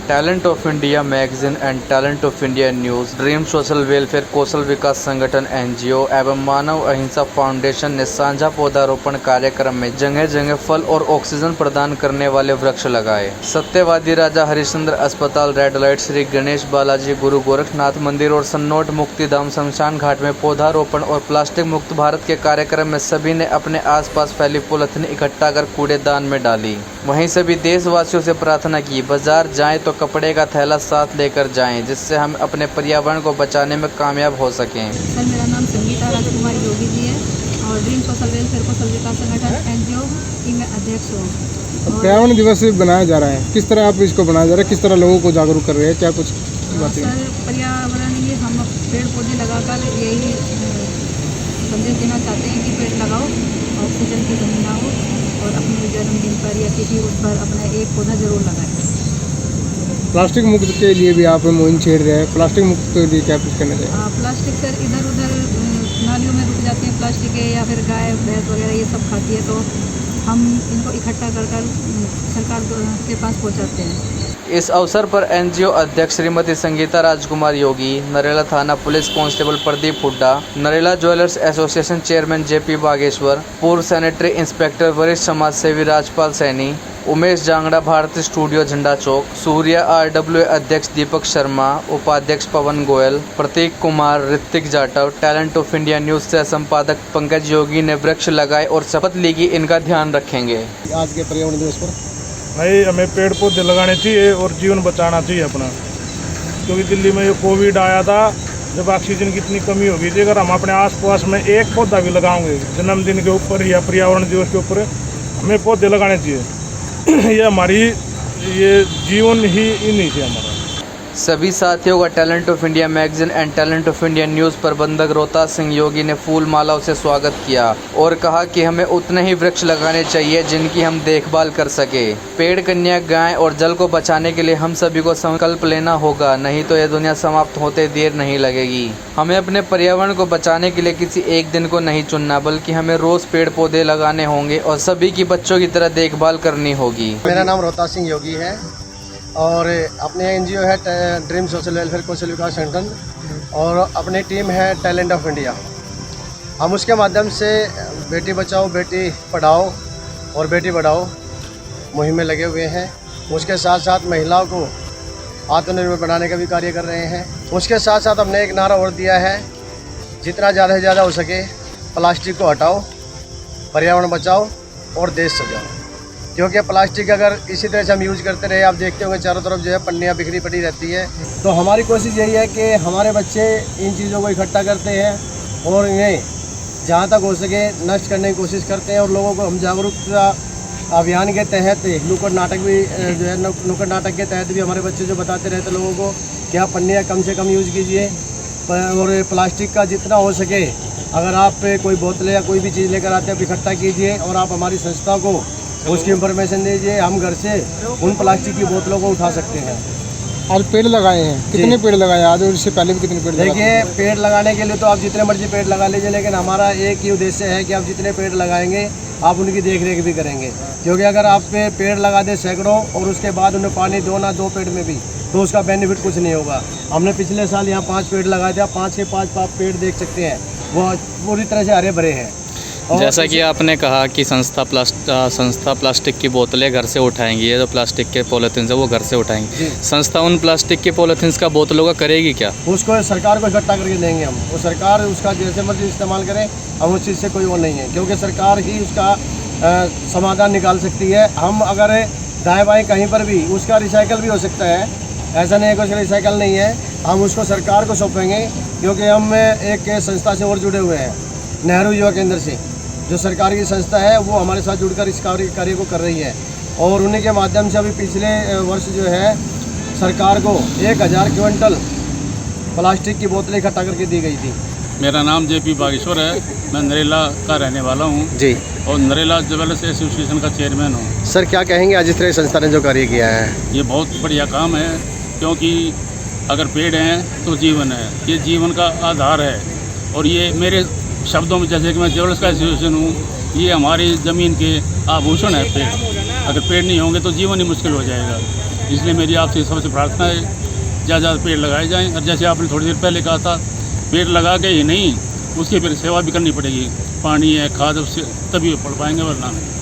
Talent of India magazine and talent of India news, dream social welfare Kaushal Vikas Sangathan NGO एवं मानव अहिंसा foundation ने साझा पौधारोपण कार्यक्रम में जगह जगह फल और ऑक्सीजन प्रदान करने वाले वृक्ष लगाए। सत्यवादी राजा हरिश्चंद्र अस्पताल, रेड लाइट, श्री गणेश बालाजी गुरु गोरखनाथ मंदिर और सन्नोट मुक्तिधाम शमशान घाट में पौधारोपण और प्लास्टिक मुक्त भारत के कार्यक्रम में सभी ने अपने आसपास फैली पॉलिथीन इकट्ठा कर कूड़ेदान में डाली। वहीं सभी देशवासियों से प्रार्थना की, बाजार जाएं तो कपड़े का थैला साथ लेकर जाएं, जिससे हम अपने पर्यावरण को बचाने में कामयाब हो सकें। सर, मेरा नाम संगीता राजकुमारी योगी जी है और dream social welfare Kaushal Vikas Sangathan NGO की मैं अध्यक्ष हूँ। पर्यावरण दिवस बनाया जा रहा है, किस तरह आप इसको बनाया जा रहा है, किस तरह लोगों को जागरूक कर रहे हैं, क्या कुछ बातें? सर, पर्यावरण ये हम पेड़ पौधे लगाकर यही संदेश देना चाहते हैं कि पेड़ लगाओ, ऑक्सीजन की कमी ना हो और अपने जन्मदिन पर या किसी उस पर अपना एक पौधा जरूर लगाएं। प्लास्टिक मुक्त के लिए भी आप मुहिम छेड़ रहे हैं, प्लास्टिक मुक्त के लिए क्या कुछ करना चाहिए? प्लास्टिक सर इधर उधर नालियों में रुक जाते हैं प्लास्टिक के, या फिर गाय भैंस वगैरह ये सब खाती है, तो हम इनको इकट्ठा कर सरकार के पास पहुंचाते हैं। इस अवसर पर एनजीओ अध्यक्ष श्रीमती संगीता राजकुमार योगी, नरेला थाना police constable Pradeep Hooda, Narela jewellers association chairman JP Bageshwar, पूर्व सैनिटरी इंस्पेक्टर वरिष्ठ समाज सेवी राजपाल सैनी, उमेश जांगड़ा, भारतीय स्टूडियो झंडा चौक, सूर्या RWA अध्यक्ष दीपक शर्मा, उपाध्यक्ष Pawan Goyal, Prateek Kumar, Hrithik Jatav, talent of India news से संपादक पंकज योगी ने वृक्ष लगाए और शपथ ली कि इनका ध्यान रखेंगे। आज के पर्यावरण दिवस पर नहीं, हमें पेड़ पौधे लगाने चाहिए और जीवन बचाना चाहिए अपना, क्योंकि दिल्ली में ये कोविड आया था, जब ऑक्सीजन की इतनी कमी होगी थी। अगर हम अपने आसपास में एक पौधा भी लगाएंगे जन्मदिन के ऊपर या पर्यावरण दिवस के ऊपर, हमें पौधे लगाने चाहिए। ये हमारी ये जीवन ही इन्हीं से हमारा। सभी साथियों का talent of India magazine and talent of India news प्रबंधक रोहतास सिंह योगी ने फूल मालाओं से स्वागत किया और कहा कि हमें उतने ही वृक्ष लगाने चाहिए जिनकी हम देखभाल कर सके। पेड़, कन्या, गाय और जल को बचाने के लिए हम सभी को संकल्प लेना होगा, नहीं तो यह दुनिया समाप्त होते देर नहीं लगेगी। हमें अपने पर्यावरण को बचाने के लिए किसी एक दिन को नहीं चुनना, बल्कि हमें रोज पेड़ पौधे लगाने होंगे और सभी की बच्चों की तरह देखभाल करनी होगी। मेरा नाम रोहतास सिंह योगी है और अपने एनजीओ है dream social welfare Kaushal Vikas संगठन और अपनी टीम है टैलेंट ऑफ इंडिया। हम उसके माध्यम से बेटी बचाओ, बेटी पढ़ाओ और बेटी बढ़ाओ मुहिम में लगे हुए हैं। उसके साथ साथ महिलाओं को आत्मनिर्भर बनाने का भी कार्य कर रहे हैं। उसके साथ साथ हमने एक नारा और दिया है, जितना ज़्यादा से ज़्यादा हो सके प्लास्टिक को हटाओ, पर्यावरण बचाओ और देश सजाओ। क्योंकि प्लास्टिक अगर इसी तरह से हम यूज़ करते रहे, आप देखते होंगे चारों तरफ जो है पन्नियाँ बिखरी पड़ी रहती है। तो हमारी कोशिश यही है कि हमारे बच्चे इन चीज़ों को इकट्ठा करते हैं और इन्हें जहाँ तक हो सके नष्ट करने की कोशिश करते हैं। और लोगों को हम जागरूकता अभियान के तहत नुक्कड़ नाटक भी जो है नुक्कड़ नाटक के तहत भी हमारे बच्चे जो बताते रहते लोगों को कि आप पन्नियाँ कम से कम यूज़ कीजिए और प्लास्टिक का जितना हो सके अगर आप कोई बोतलें या कोई भी चीज़ लेकर आते हैं इकट्ठा कीजिए और आप हमारी संस्था को उसकी इंफॉर्मेशन दीजिए। हम घर से उन प्लास्टिक की बोतलों को उठा सकते हैं। आज पेड़ लगाए हैं, कितने पेड़ लगाए आज और इससे पहले भी कितने पेड़ लगाए? देखिए, पेड़ लगाने के लिए तो आप जितने मर्जी पेड़ लगा लीजिए, लेकिन हमारा एक ही उद्देश्य है कि आप जितने पेड़ लगाएंगे आप उनकी देख रेख भी करेंगे। क्योंकि अगर आप पेड़ लगा दें सैकड़ों और उसके बाद उन्हें पानी दो ना दो पेड़ में भी, तो उसका बेनिफिट कुछ नहीं होगा। हमने पिछले साल यहाँ 5 पेड़ लगाए थे, आप 5 के 5 पेड़ देख सकते हैं, वो पूरी तरह से हरे भरे हैं। जैसा कि आपने कहा कि संस्था प्लास्टिक की बोतलें घर से उठाएंगी, ये जो प्लास्टिक के पॉलीथीन है वो घर से उठाएंगी। संस्था उन प्लास्टिक के पॉलीथीन का बोतलों का करेगी क्या? उसको सरकार को इकट्ठा करके देंगे हम, वो सरकार उसका जैसे मर्जी इस्तेमाल करे, हम उस चीज़ से कोई वो नहीं है, क्योंकि सरकार ही उसका समाधान निकाल सकती है। हम अगर दाएँ बाएँ कहीं पर भी उसका रिसाइकल भी हो सकता है, ऐसा नहीं है कि उसका रिसाइकल नहीं है, हम उसको सरकार को सौंपेंगे। क्योंकि हम एक संस्था से और जुड़े हुए हैं, नेहरू युवा केंद्र से, जो सरकार की संस्था है, वो हमारे साथ जुड़कर इस कार्य को कर रही है। और उन्हीं के माध्यम से अभी पिछले वर्ष जो है सरकार को 1000 क्विंटल प्लास्टिक की बोतलें इकट्ठा करके दी गई थी। मेरा नाम जेपी बागेश्वर है, मैं नरेला का रहने वाला हूँ जी और नरेला ज्वेलर्स एसोसिएशन का चेयरमैन हूँ। सर, क्या कहेंगे आज इस तरह संस्था ने जो कार्य किया है? ये बहुत बढ़िया काम है, क्योंकि अगर पेड़ हैं तो जीवन है, ये जीवन का आधार है। और ये मेरे शब्दों में, जैसे कि मैं ज्वेलर्स का एसोसिएशन हूँ, ये हमारी ज़मीन के आभूषण है पेड़। अगर पेड़ नहीं होंगे तो जीवन ही मुश्किल हो जाएगा। इसलिए मेरी आपसे सबसे प्रार्थना है ज़्यादा ज़्यादा पेड़ लगाए जाएं। और जैसे आपने थोड़ी देर पहले कहा था, पेड़ लगा के ही नहीं, उसकी फिर सेवा भी करनी पड़ेगी। पानी है, खाद, उससे तभी पढ़ पाएंगे, वरना नहीं।